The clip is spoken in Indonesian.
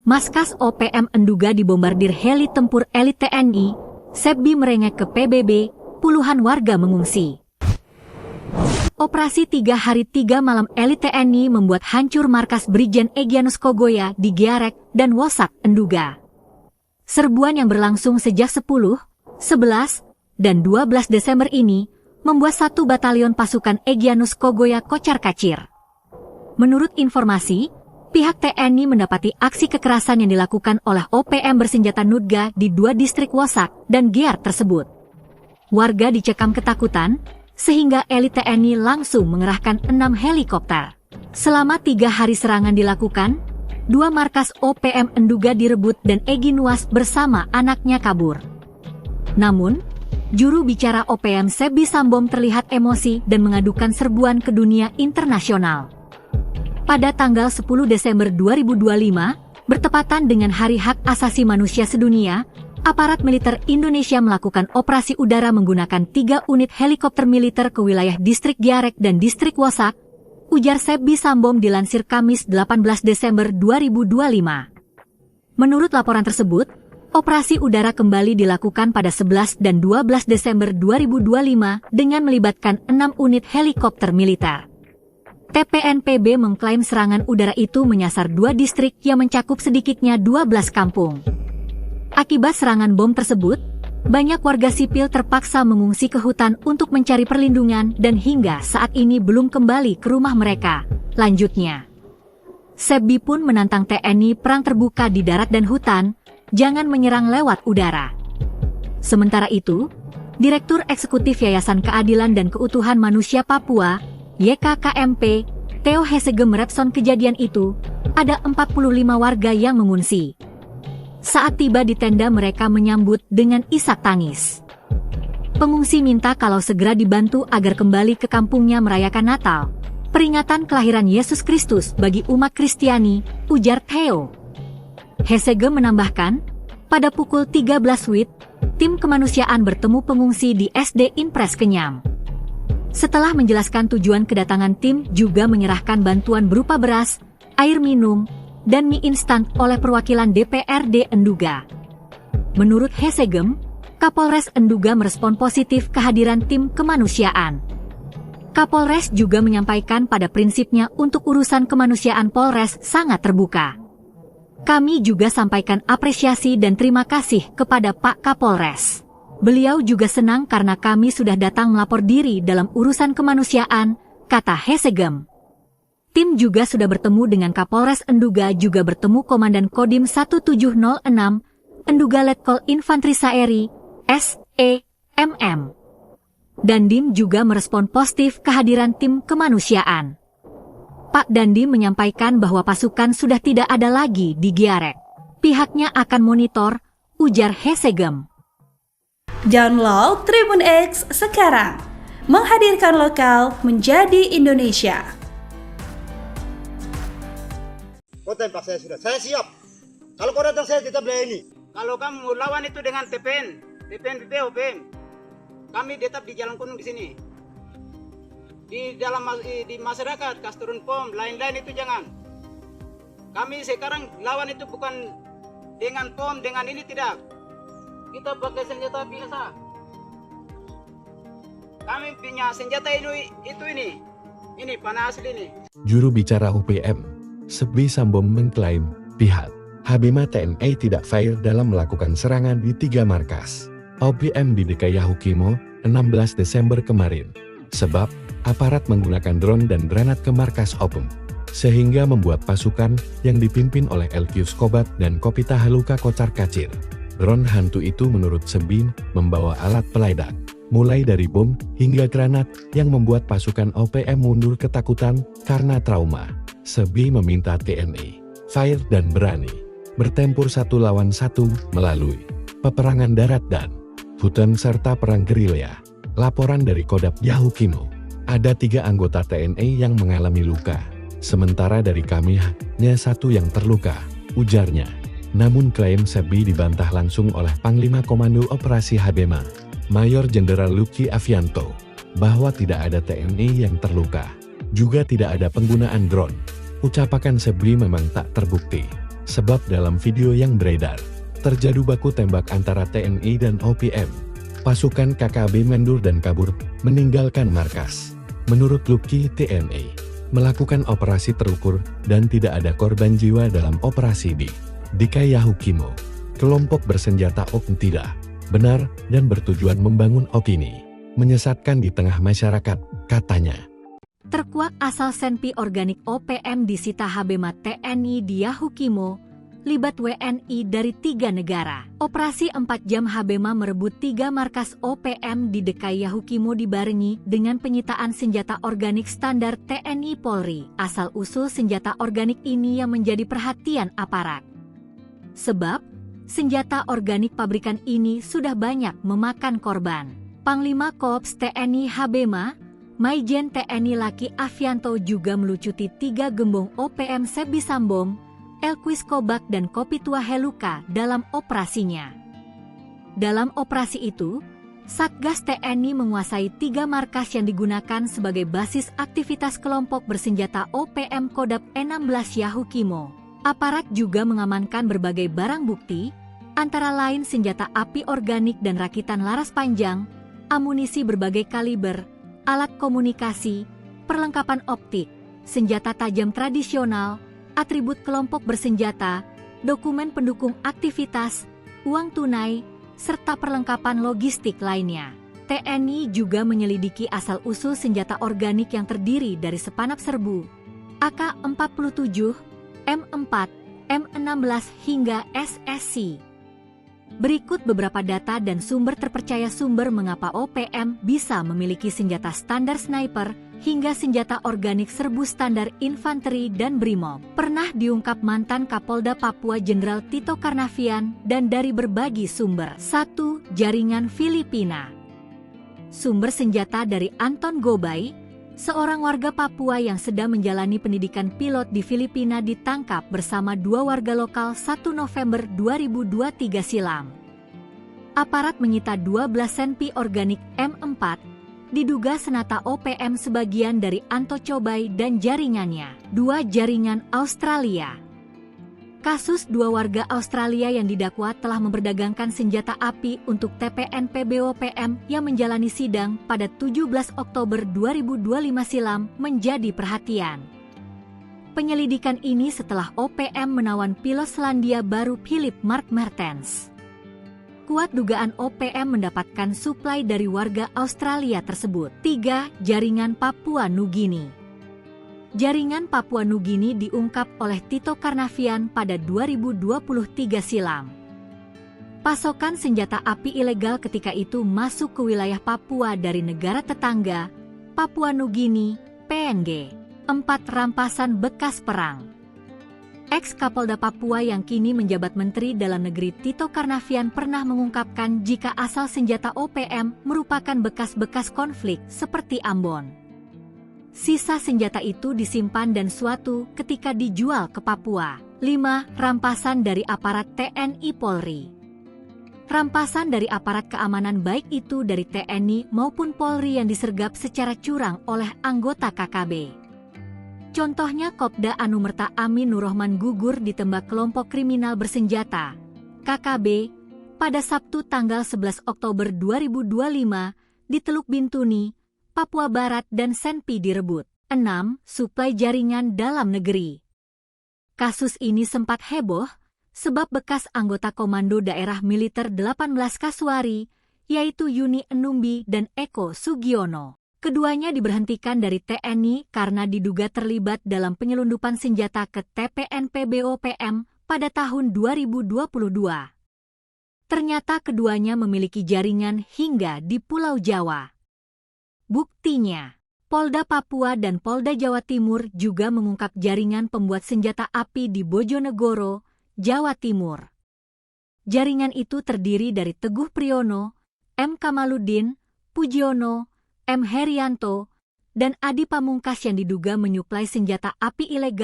Markas OPM Enduga dibombardir heli tempur elit TNI, Sebbi merengek ke PBB, puluhan warga mengungsi. Operasi 3 hari 3 malam elit TNI membuat hancur markas Brigjen Egyanus Kogoya di Giarek dan Wosak, Enduga. Serbuan yang berlangsung sejak 10, 11, dan 12 Desember ini membuat 1 batalion pasukan Egyanus Kogoya kocar-kacir. Menurut informasi, pihak TNI mendapati aksi kekerasan yang dilakukan oleh OPM bersenjata Nudga di 2 distrik Wosak dan Giar tersebut. Warga dicekam ketakutan, sehingga elit TNI langsung mengerahkan 6 helikopter. Selama 3 hari serangan dilakukan, 2 markas OPM Enduga direbut dan Egy Nuwas bersama anaknya kabur. Namun, juru bicara OPM Sebbi Sambom terlihat emosi dan mengadukan serbuan ke dunia internasional. Pada tanggal 10 Desember 2025, bertepatan dengan Hari Hak Asasi Manusia Sedunia, aparat militer Indonesia melakukan operasi udara menggunakan 3 unit helikopter militer ke wilayah distrik Giarek dan distrik Wosak, ujar Sebbi Sambom dilansir Kamis 18 Desember 2025. Menurut laporan tersebut, operasi udara kembali dilakukan pada 11 dan 12 Desember 2025 dengan melibatkan 6 unit helikopter militer. TPNPB mengklaim serangan udara itu menyasar 2 distrik yang mencakup sedikitnya 12 kampung. Akibat serangan bom tersebut, banyak warga sipil terpaksa mengungsi ke hutan untuk mencari perlindungan dan hingga saat ini belum kembali ke rumah mereka. Lanjutnya, Sebbi pun menantang TNI perang terbuka di darat dan hutan, jangan menyerang lewat udara. Sementara itu, Direktur Eksekutif Yayasan Keadilan dan Keutuhan Manusia Papua, YKKMP, Theo Hesegem merespon kejadian itu, ada 45 warga yang mengungsi. Saat tiba di tenda mereka menyambut dengan isak tangis. Pengungsi minta kalau segera dibantu agar kembali ke kampungnya merayakan Natal, peringatan kelahiran Yesus Kristus bagi umat Kristiani, ujar Theo. Hesegem menambahkan, pada pukul 13 WIB, tim kemanusiaan bertemu pengungsi di SD Impres Kenyam. Setelah menjelaskan tujuan kedatangan tim juga menyerahkan bantuan berupa beras, air minum, dan mie instan oleh perwakilan DPRD Enduga. Menurut Hesegem, Kapolres Enduga merespon positif kehadiran tim kemanusiaan. Kapolres juga menyampaikan pada prinsipnya untuk urusan kemanusiaan Polres sangat terbuka. Kami juga sampaikan apresiasi dan terima kasih kepada Pak Kapolres. Beliau juga senang karena kami sudah datang melapor diri dalam urusan kemanusiaan, kata Hesegem. Tim juga sudah bertemu dengan Kapolres Enduga juga bertemu Komandan Kodim 1706, Enduga Letkol Infantri Saeri, SEMM. Dandim juga merespon positif kehadiran tim kemanusiaan. Pak Dandim menyampaikan bahwa pasukan sudah tidak ada lagi di Giarek. Pihaknya akan monitor, ujar Hesegem. Download Tribun X sekarang, menghadirkan lokal menjadi Indonesia. Kau tembak saya sudah, saya siap. Kalau kau datang saya tetap layani. Kalau kamu lawan itu dengan TPN, OPM, kami tetap di Jalan Kuning di sini. Di dalam di masyarakat, Kasturun POM, lain-lain itu jangan. Kami sekarang lawan itu bukan dengan POM, dengan ini tidak. Kita pakai senjata biasa. Kami punya senjata ini panah asli ini. Juru bicara OPM, Sebbi Sambom mengklaim pihak Habima TNI tidak fair dalam melakukan serangan di 3 markas OPM di DKI Yahukimo 16 Desember kemarin. Sebab aparat menggunakan drone dan granat ke markas OPM, sehingga membuat pasukan yang dipimpin oleh Elkius Kobat dan Kopita Haluka kocar-kacir. Drone hantu itu menurut Sebbi membawa alat peledak, mulai dari bom hingga granat yang membuat pasukan OPM mundur ketakutan karena trauma. Sebbi meminta TNI fair dan berani bertempur 1 lawan 1 melalui peperangan darat dan hutan serta perang gerilya. Laporan dari Kodam Yahukimo, ada 3 anggota TNI yang mengalami luka, sementara dari kami hanya 1 yang terluka, ujarnya. Namun klaim Sebbi dibantah langsung oleh Panglima Komando Operasi Habema, Mayor Jenderal Luki Avianto, bahwa tidak ada TNI yang terluka. Juga tidak ada penggunaan drone. Ucapan Sebbi memang tak terbukti. Sebab dalam video yang beredar, terjadi baku tembak antara TNI dan OPM. Pasukan KKB mundur dan kabur, meninggalkan markas. Menurut Luki, TNI melakukan operasi terukur dan tidak ada korban jiwa dalam operasi di Dikayahukimo. Kelompok bersenjata OPM tidak benar dan bertujuan membangun opini menyesatkan di tengah masyarakat, katanya. Terkuak asal senpi organik OPM disita Habema TNI di Yahukimo, libat WNI dari 3 negara. Operasi 4 jam Habema merebut 3 markas OPM di Dekai Yahukimo dibarengi dengan penyitaan senjata organik standar TNI Polri. Asal-usul senjata organik ini yang menjadi perhatian aparat. Sebab, senjata organik pabrikan ini sudah banyak memakan korban. Panglima Korps TNI Habema, Maijen TNI Laki Afianto juga melucuti 3 gembong OPM Sebbi Sambom, Elquis Kobak dan Kopitua Heluka dalam operasinya. Dalam operasi itu, Satgas TNI menguasai 3 markas yang digunakan sebagai basis aktivitas kelompok bersenjata OPM Kodap 16 Yahukimo. Aparat juga mengamankan berbagai barang bukti, antara lain senjata api organik dan rakitan laras panjang, amunisi berbagai kaliber, alat komunikasi, perlengkapan optik, senjata tajam tradisional, atribut kelompok bersenjata, dokumen pendukung aktivitas, uang tunai, serta perlengkapan logistik lainnya. TNI juga menyelidiki asal-usul senjata organik yang terdiri dari sepanap serbu, AK-47, M4, M16 hingga SSC. Berikut beberapa data dan sumber terpercaya sumber mengapa OPM bisa memiliki senjata standar sniper hingga senjata organik serbu standar infanteri dan brimob. Pernah diungkap mantan Kapolda Papua Jenderal Tito Karnavian dan dari berbagi sumber. 1. Jaringan Filipina. Sumber senjata dari Anton Gobay, seorang warga Papua yang sedang menjalani pendidikan pilot di Filipina ditangkap bersama 2 warga lokal 1 November 2023 silam. Aparat menyita 12 senpi organik M4, diduga senata OPM sebagian dari Anto Cobay dan jaringannya. 2. Jaringan Australia. Kasus 2 warga Australia yang didakwa telah memperdagangkan senjata api untuk TPN PBOPM yang menjalani sidang pada 17 Oktober 2025 silam menjadi perhatian. Penyelidikan ini setelah OPM menawan pilot Selandia Baru Philip Mark Mertens. Kuat dugaan OPM mendapatkan suplai dari warga Australia tersebut. 3. Jaringan Papua Nugini. Jaringan Papua Nugini diungkap oleh Tito Karnavian pada 2023 silam. Pasokan senjata api ilegal ketika itu masuk ke wilayah Papua dari negara tetangga, Papua Nugini, PNG. 4. Rampasan bekas perang. Ex-Kapolda Papua yang kini menjabat Menteri Dalam Negeri Tito Karnavian pernah mengungkapkan jika asal senjata OPM merupakan bekas-bekas konflik seperti Ambon. Sisa senjata itu disimpan dan suatu ketika dijual ke Papua. 5. Rampasan dari aparat TNI Polri. Rampasan dari aparat keamanan baik itu dari TNI maupun Polri yang disergap secara curang oleh anggota KKB. Contohnya Kopda Anumerta Amin Nurrohman gugur ditembak kelompok kriminal bersenjata, KKB, pada Sabtu tanggal 11 Oktober 2025 di Teluk Bintuni, Papua Barat dan senpi direbut. 6. Suplai jaringan dalam negeri. Kasus ini sempat heboh, sebab bekas anggota Komando Daerah Militer 18 Kasuari, yaitu Yuni Enumbi dan Eko Sugiono. Keduanya diberhentikan dari TNI karena diduga terlibat dalam penyelundupan senjata ke TPN PBOPM pada tahun 2022. Ternyata keduanya memiliki jaringan hingga di Pulau Jawa. Buktinya, Polda Papua dan Polda Jawa Timur juga mengungkap jaringan pembuat senjata api di Bojonegoro, Jawa Timur. Jaringan itu terdiri dari Teguh Priyono, M. Kamaludin, Pujiono, M. Herianto, dan Adi Pamungkas yang diduga menyuplai senjata api ilegal